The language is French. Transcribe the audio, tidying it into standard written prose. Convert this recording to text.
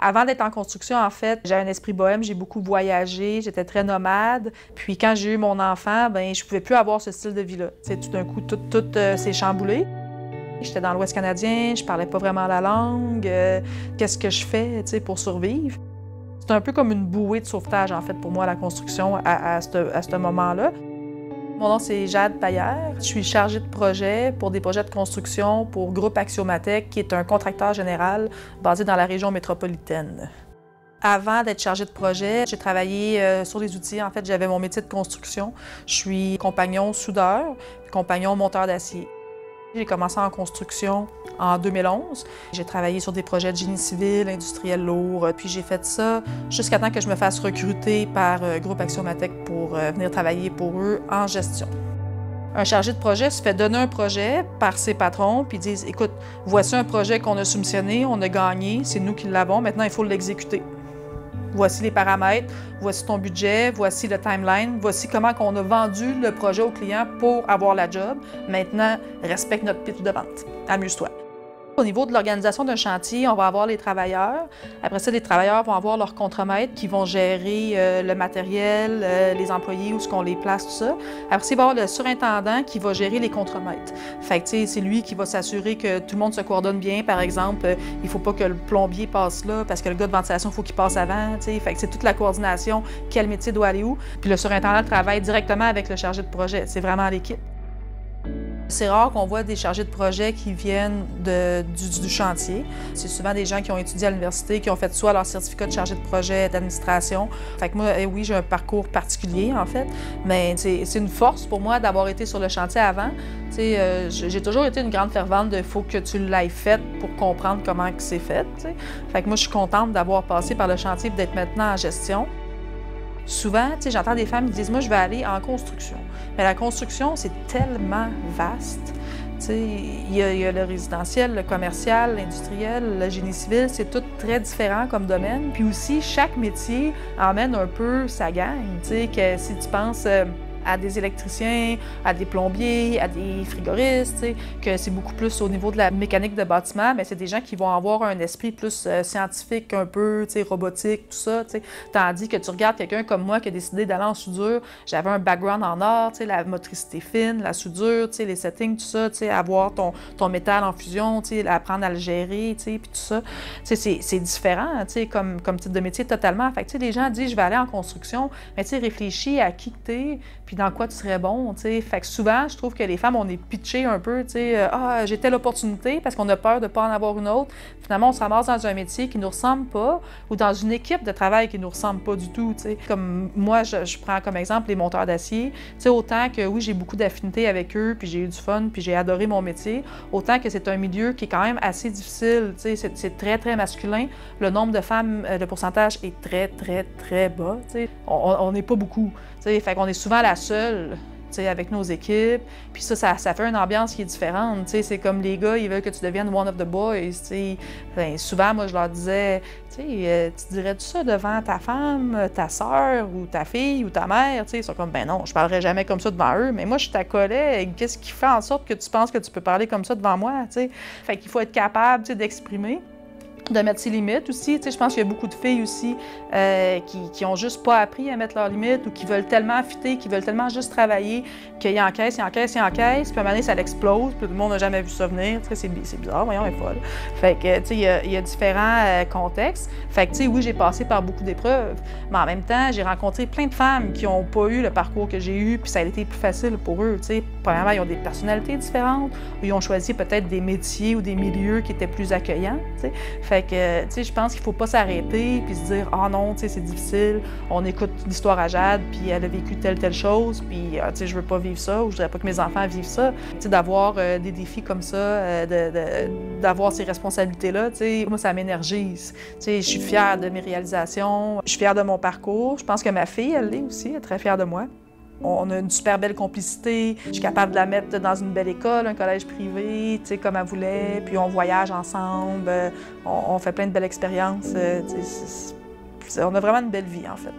Avant d'être en construction, en fait, j'avais un esprit bohème, j'ai beaucoup voyagé, j'étais très nomade. Puis quand j'ai eu mon enfant, ben je pouvais plus avoir ce style de vie-là. Tu sais, tout d'un coup, tout s'est chamboulé. J'étais dans l'Ouest canadien, je parlais pas vraiment la langue. Qu'est-ce que je fais, tu sais, pour survivre? C'est un peu comme une bouée de sauvetage, en fait, pour moi, la construction à ce moment-là. Mon nom, c'est Jade Paillère. Je suis chargée de projet pour des projets de construction pour Groupe Axiomatech, qui est un contracteur général basé dans la région métropolitaine. Avant d'être chargée de projet, j'ai travaillé sur les outils. En fait, j'avais mon métier de construction. Je suis compagnon soudeur, compagnon monteur d'acier. J'ai commencé en construction en 2011. J'ai travaillé sur des projets de génie civil, industriel lourd, puis j'ai fait ça jusqu'à temps que je me fasse recruter par Groupe Axiomatech pour venir travailler pour eux en gestion. Un chargé de projet se fait donner un projet par ses patrons, puis ils disent « Écoute, voici un projet qu'on a soumissionné, on a gagné, c'est nous qui l'avons, maintenant il faut l'exécuter. Voici les paramètres, voici ton budget, voici le timeline, voici comment on a vendu le projet au client pour avoir la job. Maintenant, respecte notre pitch de vente. Amuse-toi. » Au niveau de l'organisation d'un chantier, on va avoir les travailleurs. Après ça, les travailleurs vont avoir leurs contremaîtres qui vont gérer le matériel, les employés, où est-ce qu'on les place, tout ça. Après ça, il va y avoir le surintendant qui va gérer les contremaîtres. Fait que, tu sais, c'est lui qui va s'assurer que tout le monde se coordonne bien. Par exemple, il ne faut pas que le plombier passe là parce que le gars de ventilation, il faut qu'il passe avant, tu sais. Fait que c'est toute la coordination, quel métier doit aller où. Puis le surintendant travaille directement avec le chargé de projet. C'est vraiment l'équipe. C'est rare qu'on voit des chargés de projet qui viennent du chantier. C'est souvent des gens qui ont étudié à l'université, qui ont fait soit leur certificat de chargé de projet d'administration. Fait que moi, oui, j'ai un parcours particulier, en fait, mais c'est une force pour moi d'avoir été sur le chantier avant. J'ai toujours été une grande fervente de « faut que tu l'aies fait pour comprendre comment c'est fait ». T'sais. Fait que moi, je suis contente d'avoir passé par le chantier et d'être maintenant en gestion. Souvent, j'entends des femmes qui disent « moi, je vais aller en construction ». Mais la construction, c'est tellement vaste. Il y a le résidentiel, le commercial, l'industriel, le génie civil, c'est tout très différent comme domaine. Puis aussi, chaque métier emmène un peu sa gang. Que si tu penses à des électriciens, à des plombiers, à des frigoristes, que c'est beaucoup plus au niveau de la mécanique de bâtiment, mais c'est des gens qui vont avoir un esprit plus scientifique, un peu robotique, tout ça. Tandis que tu regardes quelqu'un comme moi qui a décidé d'aller en soudure, j'avais un background en art, la motricité fine, la soudure, les settings, tout ça, avoir ton métal en fusion, apprendre à le gérer, puis tout ça. C'est différent comme type de métier totalement. Fait que les gens disent « je vais aller en construction », mais réfléchis à qui tu es, puis dans quoi tu serais bon, tu sais. Fait que souvent, je trouve que les femmes, on est pitchées un peu, tu sais, ah, j'ai telle opportunité parce qu'on a peur de ne pas en avoir une autre. Finalement, on se ramasse dans un métier qui ne nous ressemble pas ou dans une équipe de travail qui ne nous ressemble pas du tout, tu sais. Comme moi, je prends comme exemple les monteurs d'acier. Tu sais, autant que oui, j'ai beaucoup d'affinités avec eux, puis j'ai eu du fun, puis j'ai adoré mon métier, autant que c'est un milieu qui est quand même assez difficile, tu sais, c'est très, très masculin. Le nombre de femmes, le pourcentage est très, très, très bas, tu sais. On n'est pas beaucoup, tu sais. Fait qu'on est souvent la seule, avec nos équipes. Puis ça fait une ambiance qui est différente. C'est comme les gars, ils veulent que tu deviennes one of the boys. Ben, souvent, moi, je leur disais, tu dirais-tu ça devant ta femme, ta sœur ou ta fille ou ta mère? Ils sont comme, ben non, je parlerai jamais comme ça devant eux. Mais moi, je suis ta collègue. Qu'est-ce qui fait en sorte que tu penses que tu peux parler comme ça devant moi? T'sais? Fait qu'il faut être capable d'exprimer, de mettre ses limites aussi. Je pense qu'il y a beaucoup de filles aussi qui ont juste pas appris à mettre leurs limites ou qui veulent tellement fitter, qui veulent tellement juste travailler qu'ils encaissent, puis à un moment donné, ça l'explose, puis tout le monde n'a jamais vu ça venir. C'est bizarre, voyons, elle est folle. Fait que, il y a différents contextes. Fait que, oui, j'ai passé par beaucoup d'épreuves, mais en même temps, j'ai rencontré plein de femmes qui n'ont pas eu le parcours que j'ai eu, puis ça a été plus facile pour eux. Premièrement, ils ont des personnalités différentes, ou ils ont choisi peut-être des métiers ou des milieux qui étaient plus accueillants. Fait que, je pense qu'il ne faut pas s'arrêter puis se dire « Ah non, c'est difficile, on écoute l'histoire à Jade, puis elle a vécu telle chose, puis je veux pas vivre ça, ou je voudrais pas que mes enfants vivent ça. » D'avoir des défis comme ça, d'avoir ces responsabilités-là, moi, ça m'énergise. Je suis fière de mes réalisations, je suis fière de mon parcours. Je pense que ma fille, elle l'est aussi, elle est très fière de moi. On a une super belle complicité. Je suis capable de la mettre dans une belle école, un collège privé, comme elle voulait. Puis on voyage ensemble, on fait plein de belles expériences. On a vraiment une belle vie, en fait.